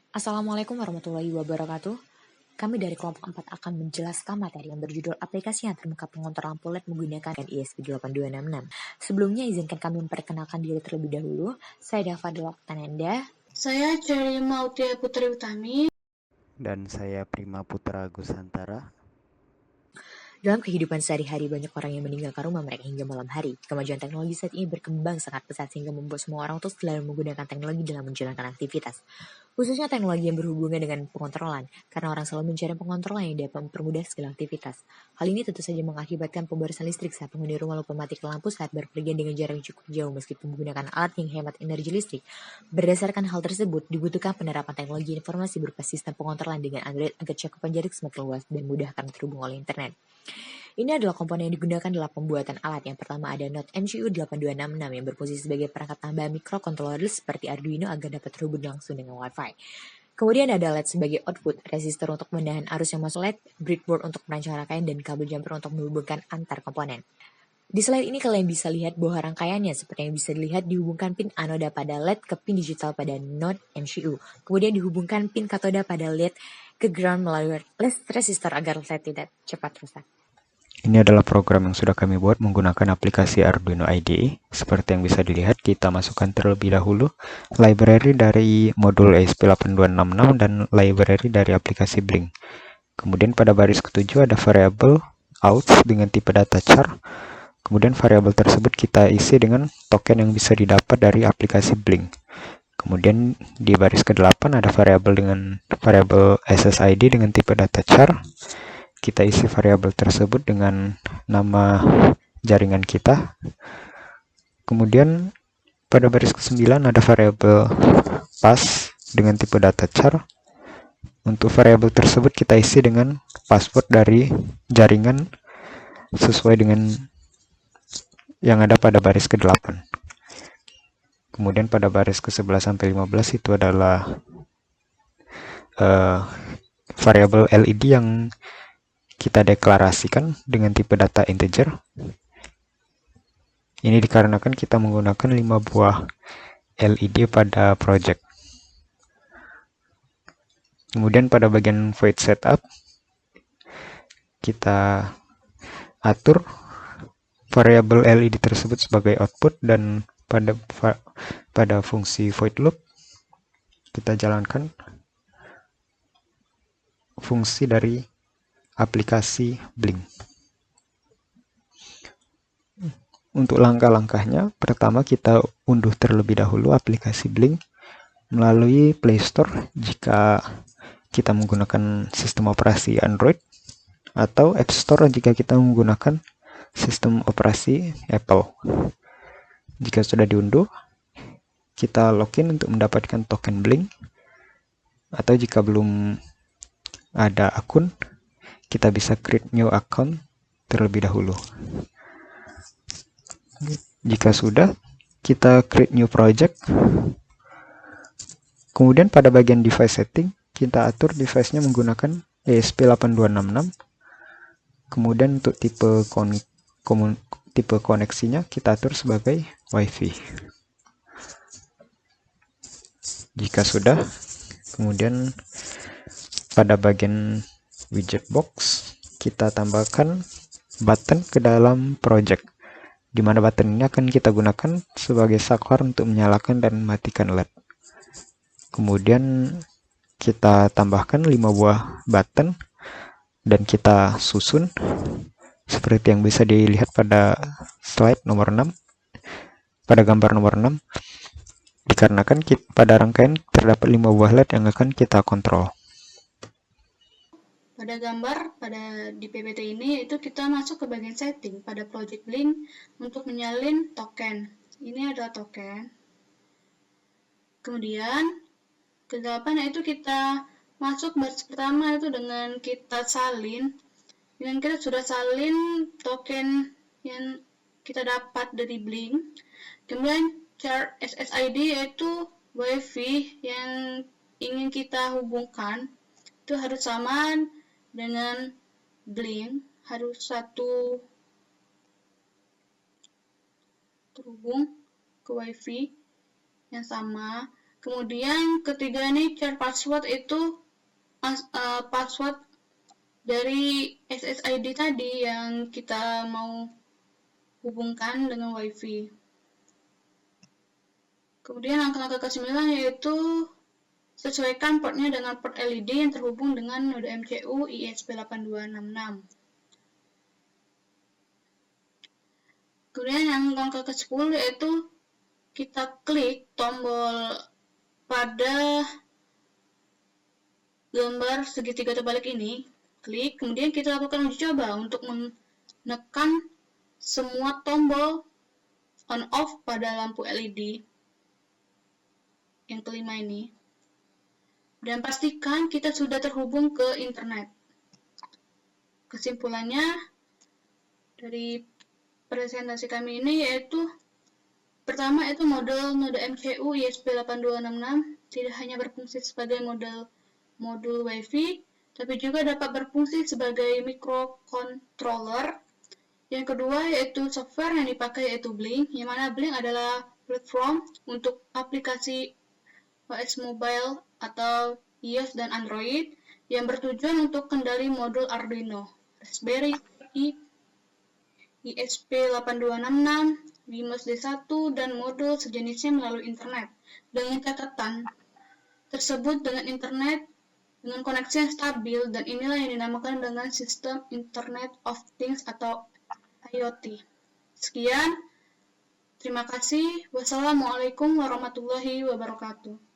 Assalamualaikum warahmatullahi wabarakatuh. Kami dari kelompok 4 akan menjelaskan materi yang berjudul aplikasi yang terbuka pengontrol lampu LED menggunakan ISP8266. Sebelumnya izinkan kami memperkenalkan diri terlebih dahulu. Saya Dava Deloktanenda. Saya Cherry Mautia Putri Utami. Dan saya Prima Putra Gusantara. Dalam kehidupan sehari-hari, banyak orang yang meninggalkan rumah mereka hingga malam hari. Kemajuan teknologi saat ini berkembang sangat pesat sehingga membuat semua orang terus selalu menggunakan teknologi dalam menjalankan aktivitas. Khususnya teknologi yang berhubungan dengan pengontrolan, karena orang selalu mencari pengontrolan yang dapat mempermudah segala aktivitas. Hal ini tentu saja mengakibatkan pemborosan listrik saat penghuni rumah lupa mematikan lampu saat berpergian dengan jarak cukup jauh meskipun menggunakan alat yang hemat energi listrik. Berdasarkan hal tersebut, dibutuhkan penerapan teknologi informasi berupa sistem pengontrolan dengan Android agar cakupan jarak semakin luas dan mudah karena terhubung oleh internet. Ini adalah komponen yang digunakan dalam pembuatan alat. Yang pertama ada Node MCU8266 yang berfungsi sebagai perangkat tambahan microcontroller seperti Arduino agar dapat terhubung langsung dengan Wi-Fi. Kemudian ada LED sebagai output, resistor untuk menahan arus yang masuk LED, breadboard untuk merancang rangkaian, dan kabel jumper untuk menghubungkan antar komponen. Di slide ini kalian bisa lihat bahwa rangkaiannya seperti yang bisa dilihat dihubungkan pin anoda pada LED ke pin digital pada node MCU. Kemudian dihubungkan pin katoda pada LED ke ground melalui resistor agar LED tidak cepat rusak. Ini adalah program yang sudah kami buat menggunakan aplikasi Arduino IDE. Seperti yang bisa dilihat, kita masukkan terlebih dahulu library dari modul ESP8266 dan library dari aplikasi Blink. Kemudian pada baris ketujuh ada variabel out dengan tipe data char. Kemudian variabel tersebut kita isi dengan token yang bisa didapat dari aplikasi Blink. Kemudian di baris ke-8 ada variabel SSID dengan tipe data char. Kita isi variabel tersebut dengan nama jaringan kita. Kemudian pada baris ke-9 ada variabel pass dengan tipe data char. Untuk variabel tersebut kita isi dengan password dari jaringan sesuai dengan yang ada pada baris ke-8. Kemudian pada baris ke-11 sampai 15 itu adalah variabel LED yang kita deklarasikan dengan tipe data integer. Ini dikarenakan kita menggunakan 5 buah LED pada project. Kemudian pada bagian void setup, kita atur variabel LED tersebut sebagai output, dan pada fungsi void loop kita jalankan fungsi dari aplikasi Blink. Untuk langkah-langkahnya, pertama kita unduh terlebih dahulu aplikasi Blink melalui Play Store jika kita menggunakan sistem operasi Android, atau App Store jika kita menggunakan sistem operasi Apple. Jika sudah diunduh, kita login untuk mendapatkan token Blink, atau jika belum ada akun, kita bisa create new account terlebih dahulu. Jika sudah, kita create new project. Kemudian pada bagian device setting, kita atur device-nya menggunakan ESP8266. Kemudian untuk tipe koneksinya kita atur sebagai Wi-Fi. Jika sudah, kemudian pada bagian widget box kita tambahkan button ke dalam project, di mana button ini akan kita gunakan sebagai saklar untuk menyalakan dan mematikan LED. Kemudian kita tambahkan 5 buah button dan kita susun seperti yang bisa dilihat pada slide nomor 6, pada gambar nomor 6, dikarenakan pada rangkaian terdapat 5 buah LED yang akan kita kontrol. Pada gambar di PPT ini itu kita masuk ke bagian setting pada project Blink untuk menyalin token. Ini adalah token. Kemudian ke-8 yaitu kita masuk baris pertama itu dengan kita salin. Dengan kita sudah salin token yang kita dapat dari Blink. Kemudian char SSID yaitu Wi-Fi yang ingin kita hubungkan itu harus sama dengan Blink, harus satu terhubung ke Wi-Fi yang sama. Kemudian ketiga nih, share password itu password dari SSID tadi yang kita mau hubungkan dengan WiFi. Kemudian langkah-langkah ke-9 yaitu sesuaikan portnya dengan port LED yang terhubung dengan node MCU ISP8266. Kemudian yang langkah ke-10 yaitu kita klik tombol pada gambar segitiga terbalik ini, klik, kemudian kita lakukan uji coba untuk menekan semua tombol on off pada lampu LED yang kelima ini, dan pastikan kita sudah terhubung ke internet. Kesimpulannya dari presentasi kami ini yaitu pertama itu model node MCU ISP8266 tidak hanya berfungsi sebagai modul WiFi, tapi juga dapat berfungsi sebagai microcontroller. Yang kedua yaitu software yang dipakai yaitu Blink, yang mana Blink adalah platform untuk aplikasi OS mobile atau iOS dan Android yang bertujuan untuk kendali modul Arduino, Raspberry Pi, ISP8266, BIMOS D1, dan modul sejenisnya melalui internet. Dengan catatan tersebut dengan internet dengan koneksi yang stabil, dan inilah yang dinamakan dengan sistem Internet of Things atau IoT. Sekian, terima kasih. Wassalamualaikum warahmatullahi wabarakatuh.